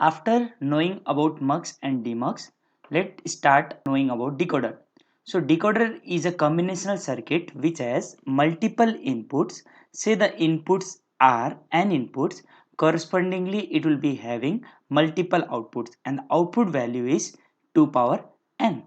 After knowing about mux and demux, let's start knowing about decoder. So decoder is a combinational circuit which has multiple inputs. Say the inputs are n inputs, correspondingly it will be having multiple outputs and the output value is 2 power n.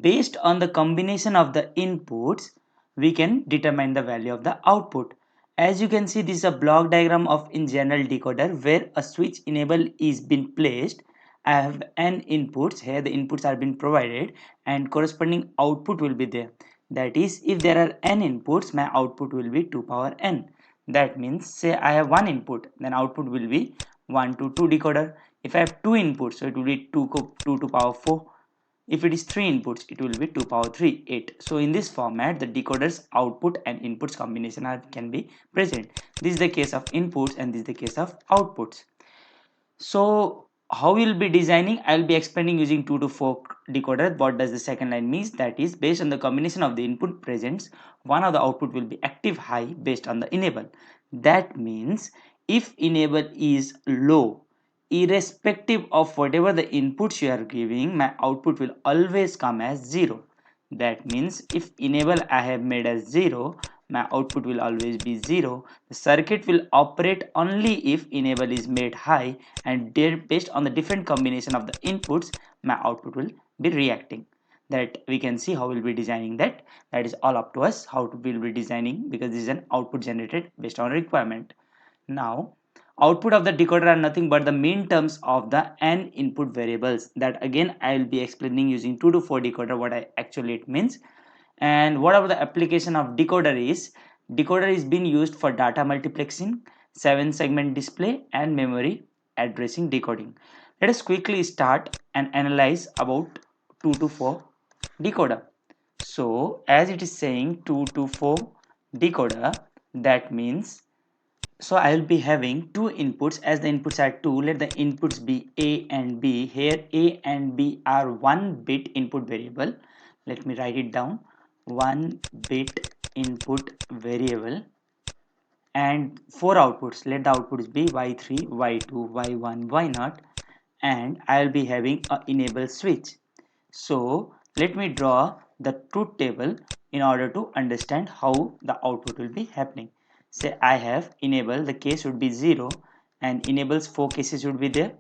Based on the combination of the inputs, we can determine the value of the output. As you can see, this is a block diagram of in general decoder where a switch enable is been placed. I have n inputs here, the inputs are been provided and corresponding output will be there. That is, if there are n inputs, my output will be 2 power n. That means say I have one input, then output will be 1 to 2 decoder. If I have two inputs, so it will be 2 to power 4. If it is 3 inputs, it will be 2 power 3, 8. So in this format, the decoder's output and inputs combination can be present. This is the case of inputs and this is the case of outputs. So how we'll be designing, I'll be explaining using 2 to 4 decoder. What does the second line means? That is, based on the combination of the input presents, one of the output will be active high based on the enable. That means if enable is low, irrespective of whatever the inputs you are giving, my output will always come as 0. That means if enable I have made as 0, my output will always be 0. The circuit will operate only if enable is made high, and based on the different combination of the inputs, my output will be reacting. That we can see how we'll be designing that. That is all up to us how to we'll be designing, because this is an output generated based on requirement. Now output of the decoder are nothing but the mean terms of the n input variables. That again I will be explaining using 2 to 4 decoder what actually it means. And whatever the application of decoder is being used for data multiplexing, 7 segment display and memory addressing decoding. Let us quickly start and analyze about 2 to 4 decoder. So as it is saying 2 to 4 decoder, that means, so I will be having two inputs. As the inputs are two, let the inputs be A and B. Here A and B are 1 bit input variable. Let me write it down. 1 bit input variable and 4 outputs. Let the outputs be Y3, Y2, Y1, Y0, and I will be having a enable switch. So let me draw the truth table in order to understand how the output will be happening. Say I have enable, the case would be 0 and enables 4 cases would be there.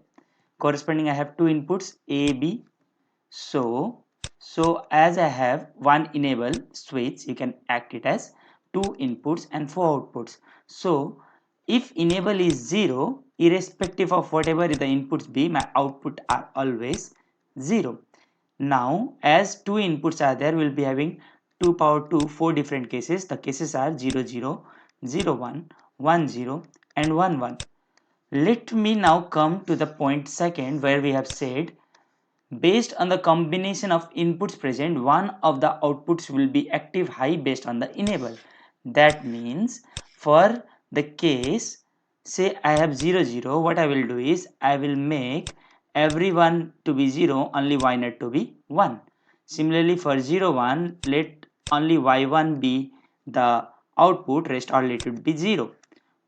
Corresponding I have two inputs A, B. So as I have one enable switch, you can act it as two inputs and four outputs. So if enable is 0, irrespective of whatever the inputs be, my output are always 0. Now as two inputs are there, we'll be having 2 power 2 4 different cases. The cases are 0 0, 0 1, 1 0 and 1 1. Let me now come to the point second, where we have said based on the combination of inputs present, one of the outputs will be active high based on the enable. That means for the case, say I have 0 0, what I will do is I will make everyone to be 0, only y not to be 1. Similarly for 0 1, let only y1 be the output, rest all let it be 0.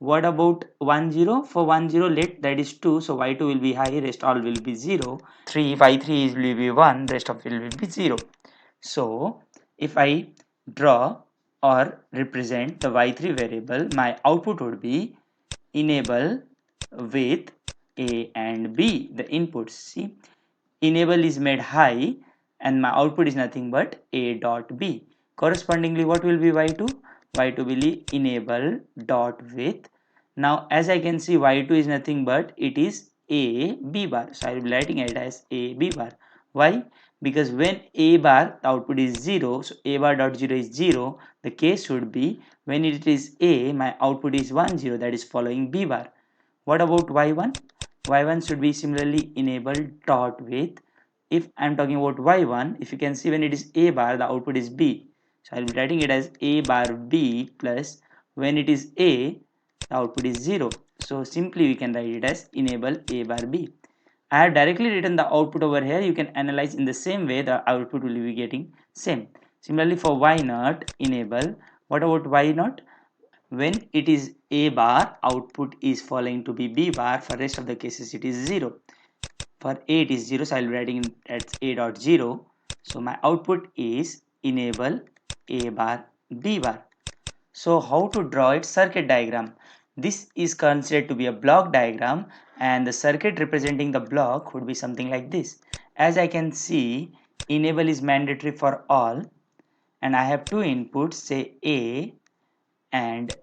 What about 1 0? For 1 0, let that is 2, so y2 will be high, rest all will be 0. 3 y3 will be 1, rest of it will be 0. So if I draw or represent the y3 variable, my output would be enable with A and B, the inputs. See, enable is made high and my output is nothing but A dot B. Correspondingly, what will be y2? Y2 will be enable dot with. Now as I can see, y2 is nothing but it is A B bar. So I will be writing it as A B bar. Why? Because when A bar, the output is 0, so A bar dot 0 is 0, the case should be when it is A, my output is 1 0, that is following B bar. What about y1? Y1 should be similarly enabled dot with. If I'm talking about y1, if you can see when it is A bar, the output is B. So I'll be writing it as A bar B plus when it is A, the output is 0. So simply we can write it as enable A bar B. I have directly written the output over here. You can analyze in the same way, the output will be getting same. Similarly for y0 enable, what about y0? When it is A bar, output is following to be B bar. For rest of the cases it is 0. for A it is 0, so I'll be writing at A dot 0. So my output is enable A bar B bar. So how to draw its circuit diagram? This is considered to be a block diagram, and the circuit representing the block would be something like this. As I can see, enable is mandatory for all, and I have two inputs, say A and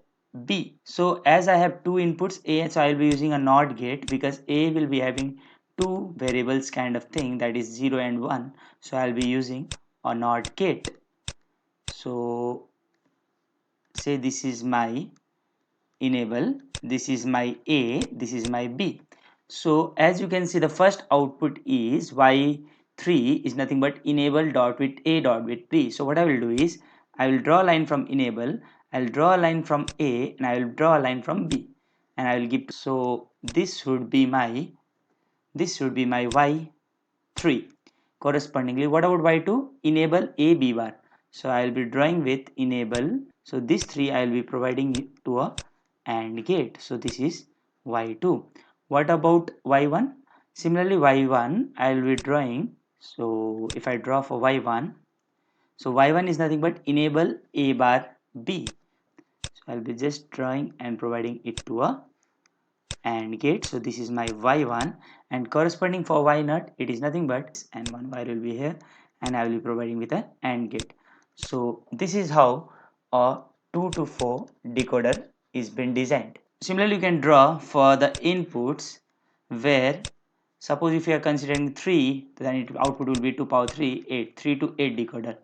B. So as I have two inputs A, so I will be using a NOT gate because A will be having two variables kind of thing, that is 0 and 1. So I will be using a NOT gate. So say this is my enable, this is my A, this is my B. So as you can see, the first output is Y3 is nothing but enable dot with A dot with B. So what I will do is I will draw a line from enable, I'll draw a line from A, and I will draw a line from B, and I will give. So this should be my Y3. Correspondingly, what about Y2? Enable A B bar. So I will be drawing with enable. So this 3 I will be providing it to a AND gate. So this is Y2. What about Y1? Similarly, Y1 I will be drawing. So if I draw for Y1, so Y1 is nothing but enable A bar B. So I'll be just drawing and providing it to a AND gate. So this is my Y1, and corresponding for Y0 it is nothing but, and one wire will be here, and I will be providing with a AND gate. So this is how a 2 to 4 decoder is been designed. Similarly, you can draw for the inputs, where suppose if you are considering 3, then output will be 2 power 3, 8, 3 to 8 decoder.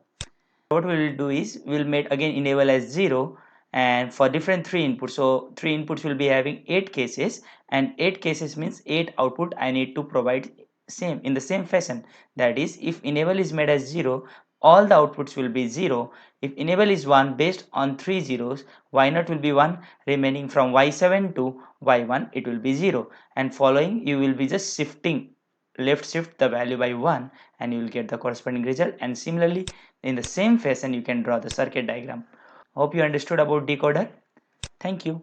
What we will do is we will make again enable as 0, and for different 3 inputs, so 3 inputs will be having 8 cases, and 8 cases means 8 output I need to provide same in the same fashion. That is, if enable is made as 0, all the outputs will be 0. If enable is 1, based on 3 zeros, y0 will be 1, remaining from y7 to y1 it will be 0, and following you will be just shifting, left shift the value by 1, and you will get the corresponding result. And similarly, in the same fashion you can draw the circuit diagram. Hope you understood about decoder. Thank you.